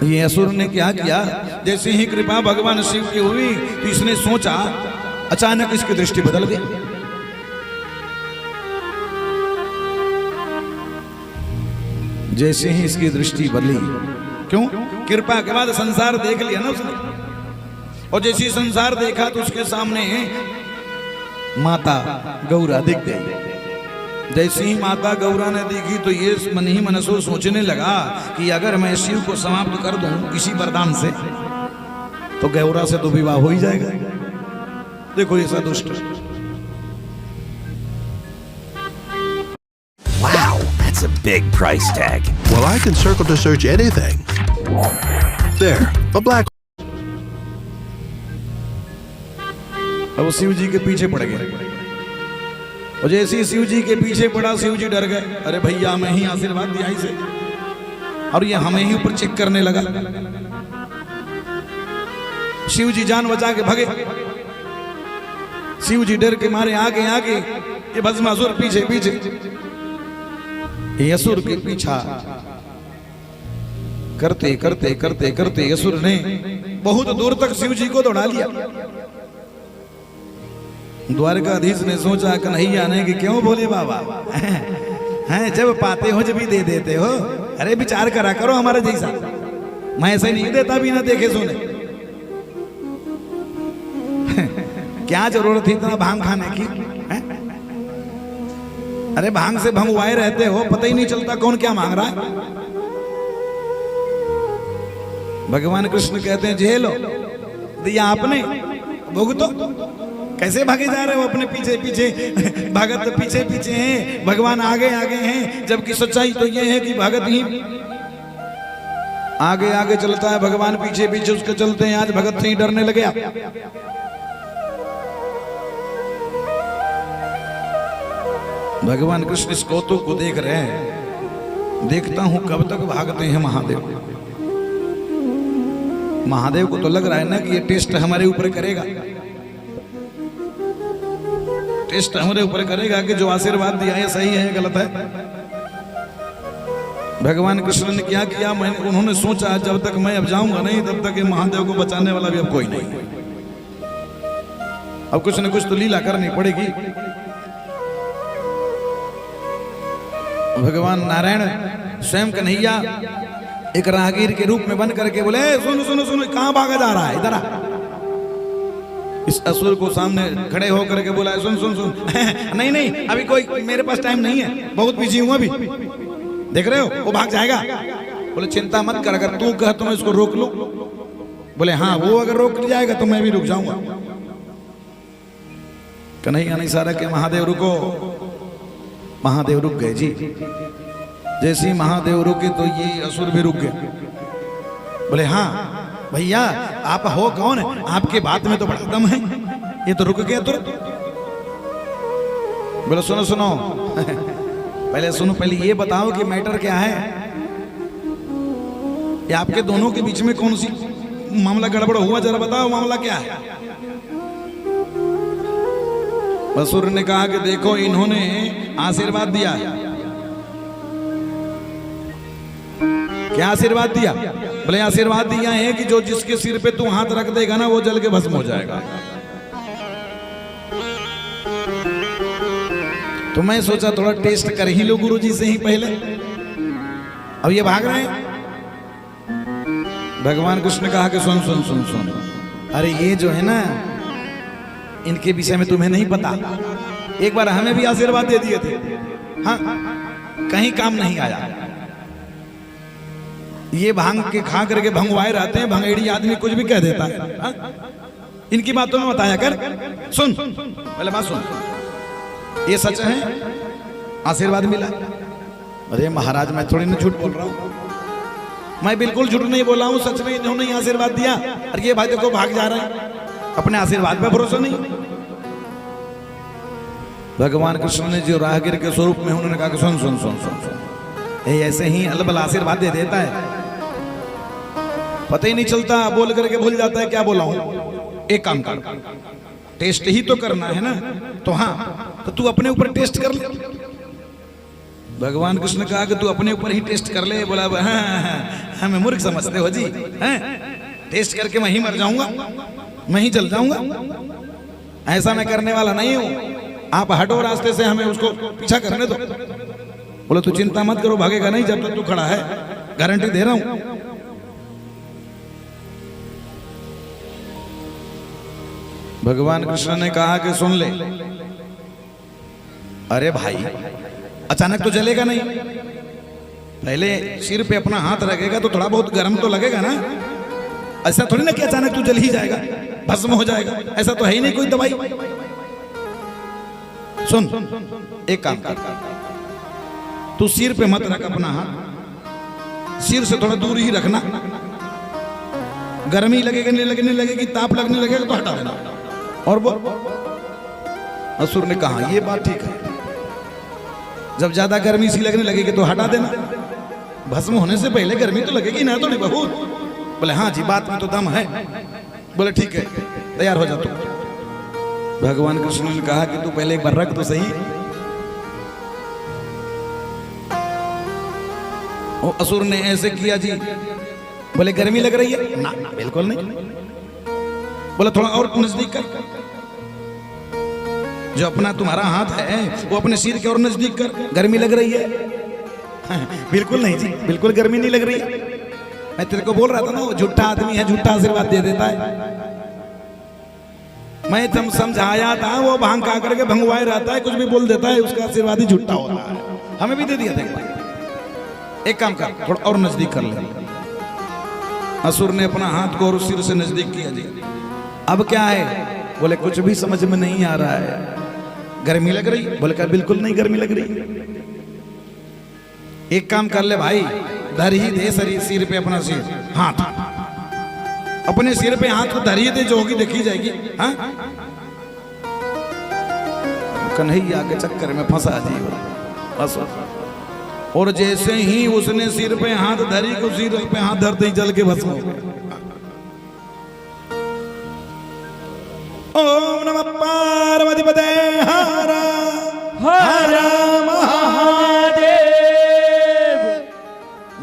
ये असुर ने क्या किया, जैसे ही कृपा भगवान शिव की हुई तो इसने सोचा, अचानक इसकी दृष्टि बदल गई। जैसे ही इसकी दृष्टि बदली, क्यों? कृपा के बाद संसार देख लिया ना उसने, और जैसे ही संसार देखा तो उसके सामने माता गौरा दिख गई। जैसे ही माता गौरा ने देखी तो ये मन ही मन सोचने लगा कि अगर मैं शिव को समाप्त कर दूं किसी वरदान से तो गौरा से तो विवाह हो ही जाएगा। देखो ऐसा दुष्ट। Wow, that's a big price tag. Well, I can circle to search anything. There, a black. अब वो शिव जी के पीछे पड़ गया, और जैसे ही शिव जी के पीछे पड़ा शिव जी डर गए। अरे भैया मैं ही आशीर्वाद दिया इसे, और ये हमें ही ऊपर चेक करने लगा। शिव जी जान बचा के भगे। शिव जी डर के मारे आगे आगे, ये भस्मासुर पीछे पीछे। ये असुर के पीछा करते करते करते करते असुर ने बहुत दूर तक शिव जी को दौड़ा लिया। द्वारकाधीश ने सोचा कन्हैया ने कि क्यों बोले बाबा हैं, जब पाते हो जब भी दे देते हो। अरे विचार करा करो हमारे जैसा, मैं ऐसे नहीं देता बिना देखे सुने। क्या जरूरत थी इतना भांग खाने की? अरे भांग से भंगवाए रहते हो, पता ही नहीं चलता कौन क्या मांग रहा है। भगवान कृष्ण कहते हैं झेलो, दिया आपने भुगतो। कैसे भागे जा रहे हो अपने पीछे पीछे? भगत तो पीछे पीछे हैं, भगवान आगे आगे हैं, जबकि सच्चाई तो ये है कि भगत ही आगे आगे चलता है, भगवान पीछे पीछे उसके चलते हैं। आज भगत से ही डरने लगे आप। भगवान कृष्ण इस कौतुक को देख रहे हैं। देखता हूं कब तक भागते हैं महादेव। महादेव को तो लग रहा है ना कि ये टेस्ट हमारे ऊपर करेगा, टेस्ट हमारे ऊपर करेगा कि जो आशीर्वाद दिया है सही है गलत है। भगवान कृष्ण ने क्या किया, उन्होंने सोचा जब तक मैं अब जाऊंगा नहीं तब तक ये महादेव को बचाने वाला भी अब कोई नहीं। अब कुछ न कुछ तो लीला करनी पड़ेगी। भगवान नारायण स्वयं कन्हैया एक राहगीर के रूप में बन करके बोले, सुनो सुनो सुनो, कहां भागा जा रहा है, इधर आ। इस असुर को सामने खड़े होकर के बोला, सुन सुन सुन नहीं नहीं अभी कोई मेरे पास टाइम नहीं है, बहुत बिजी हूं अभी, देख रहे हो वो भाग जाएगा। बोले चिंता मत कर, अगर तू कह तो मैं इसको रोक लूं। बोले हाँ, वो अगर रोक जाएगा तो मैं भी रुक जाऊंगा। कन्हैया ने इशारा किया, महादेव रुको। महादेव रुक गए जी। जैसे ही महादेव रुके तो ये असुर भी रुक गए। बोले हाँ भैया आप हो कौन? आपके बात में तो बड़ा दम है, ये तो रुक गया तुरंत। बोले सुनो सुनो पहले सुनो, पहले ये बताओ कि मैटर क्या है, ये आपके दोनों के बीच में कौन सी मामला गड़बड़ हुआ, जरा बताओ मामला क्या है। असुर ने कहा कि देखो इन्होंने आशीर्वाद दिया है। क्या आशीर्वाद दिया? बोले आशीर्वाद दिया है कि जो जिसके सिर पे तू हाथ रख देगा ना वो जल के भस्म हो जाएगा। तो मैं सोचा थोड़ा टेस्ट कर ही लो गुरुजी से ही पहले। अब ये भाग रहे हैं। भगवान कृष्ण कहा कि सुन सुन सुन सुन, अरे ये जो है ना इनके विषय में तुम्हें नहीं पता, एक बार हमें भी आशीर्वाद दे दिए थे, हाँ कहीं काम नहीं आया। ये भांग के खा करके भंगवाए रहते हैं, भंगेड़ी आदमी कुछ भी कह देता है, हा? इनकी बातों में बताया कर। सुन पहले बात सुन, ये सच है आशीर्वाद मिला। अरे महाराज मैं थोड़ी ना झूठ बोल रहा हूं, मैं बिल्कुल झूठ नहीं बोला हूं, सच में इन्होंने आशीर्वाद दिया। और ये भाई देखो भाग जा रहे हैं, अपने आशीर्वाद पे भरोसा नहीं। भगवान कृष्ण ने जो राहगीर के स्वरूप में उन्होंने कहा कि सुन सुन सुन सुन सुन, ऐसे ही अलबल आशीर्वाद दे देता है, पता ही नहीं चलता, बोल करके भूल जाता है क्या बोला हूं। एक काम कर, टेस्ट ही तो करना है ना, तो हाँ तो तू अपने ऊपर टेस्ट कर ले। भगवान कृष्ण ने कहा कि तू अपने ऊपर ही टेस्ट कर ले। बोला हमें मूर्ख समझते हो जी, हैं? टेस्ट करके मैं ही मर जाऊंगा, मैं ही चल जाऊंगा, ऐसा मैं करने वाला नहीं हूं। आप हटो रास्ते से, हमें उसको पीछा करने दो। बोले तू चिंता मत करो, भागेगा नहीं जब तक तू खड़ा है, गारंटी दे रहा हूं। भगवान कृष्ण ने कहा कि सुन ले। अरे भाई अचानक तो जलेगा नहीं, पहले सिर पे अपना हाथ रखेगा तो थोड़ा बहुत गर्म तो लगेगा ना। ऐसा थोड़ी ना कि अचानक तू जल ही जाएगा, भस्म हो जाएगा, ऐसा तो है ही नहीं कोई दवाई। सुन एक काम कर, तू सिर पे मत रख अपना हाथ, सिर से थोड़ा दूर ही रखना। गर्मी लगेगी नहीं लगने लगेगी, ताप लगने लगेगा तो हटा देना। और वो असुर ने कहा ये बात ठीक है, जब ज्यादा गर्मी सी लगने लगेगी तो हटा देना, भस्म होने से पहले गर्मी तो लगेगी ना थोड़ी बहुत। बोले हाँ जी बात में तो दम है। बोले ठीक है तैयार हो जा तू। भगवान कृष्ण ने कहा कि तू पहले एक बार रख तो सही। वो असुर ने ऐसे किया जी। बोले गर्मी लग रही है ना? बिल्कुल नहीं। बोला थोड़ा और नजदीक कर, जो अपना तुम्हारा हाथ है वो अपने सिर के और नजदीक कर, गर्मी लग रही है? बिल्कुल नहीं जी, बिल्कुल गर्मी नहीं लग रही। मैं तेरे को बोल रहा था ना, वो झूठा आदमी है, झूठा आशीर्वाद दे देता है। मैं तुम समझाया था, वो भांग खा करके भंगवाए रहता है, कुछ भी बोल देता है, उसका आशीर्वाद ही झूठा होता है। हमें भी दे दिया था। एक काम कर, थोड़ा और नजदीक कर ले। असुर ने अपना हाथ को और सिर से नजदीक किया जी। अब क्या है? बोले कुछ भी समझ में नहीं आ रहा है। गर्मी लग रही? बोले क्या बिल्कुल नहीं गर्मी लग रही। एक काम कर ले भाई, धर ही दे सिर पे अपना सिर हाथ, अपने सिर पे हाथ को धर ही दे, जो होगी देखी जाएगी। हाँ कन्हैया के चक्कर में फंसा जी बस। और जैसे ही उसने सिर पे हाथ धरी को सिर पे हाथ धरते ही जल के भस्म हो गया। ओम नमः पार्वती पते हर हर महादेव।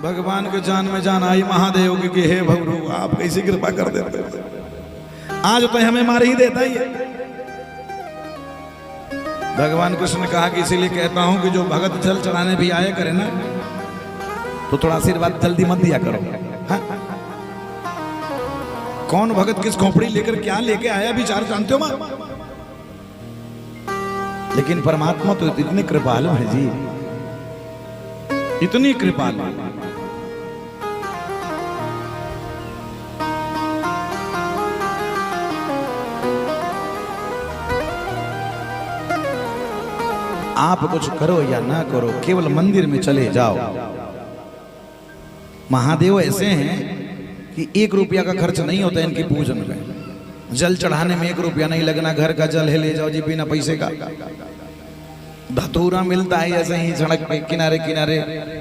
भगवान के जान में जान आई महादेव की कि हे भगवान आप कैसी कृपा कर देते हो, आज तो हमें मार ही देता ही है। भगवान कृष्ण ने कहा कि इसीलिए कहता हूं कि जो भगत जल चढ़ाने भी आए करे ना, तो थोड़ा आशीर्वाद जल्दी मत दिया करो। हाँ? कौन भगत किस खोपड़ी लेकर क्या लेके आया विचार जानते हो मां? लेकिन परमात्मा तो इतने कृपालु है जी, इतनी कृपालु। आप कुछ करो या ना करो, केवल मंदिर में चले जाओ। महादेव ऐसे हैं कि 1 रुपया का खर्च नहीं होता इनकी पूजन में। जल चढ़ाने में 1 रुपया नहीं लगना, घर का जल है ले जाओ जी बिना पैसे का। धतूरा मिलता है ऐसे ही सड़क पे किनारे किनारे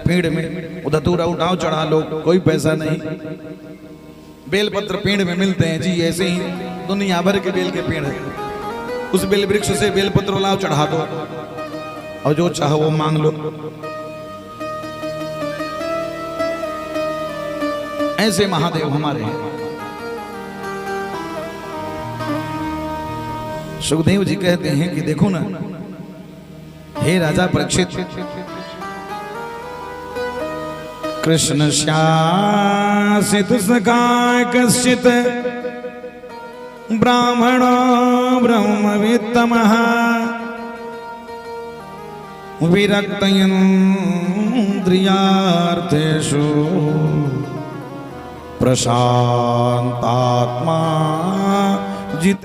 पेड़ में, वो धतूरा उठाओ चढ़ा लो, कोई पैसा नहीं। बेलपत्र पेड़ में मिलते हैं जी, ऐसे ही दुनिया भर के बेल के पेड़ है, उस बेल वृक्ष से बेलपत्र लाओ चढ़ा दो और जो चाहो वो मांग लो। ऐसे महादेव हमारे हैं। सुखदेव जी कहते हैं कि देखो ना हे राजा परीक्षित, कृष्ण शासित सखाय कश्चित ब्राह्मणो ब्रह्मवित्तमः विरक्त इंद्रियार्थेषु प्रशांतात्मा जित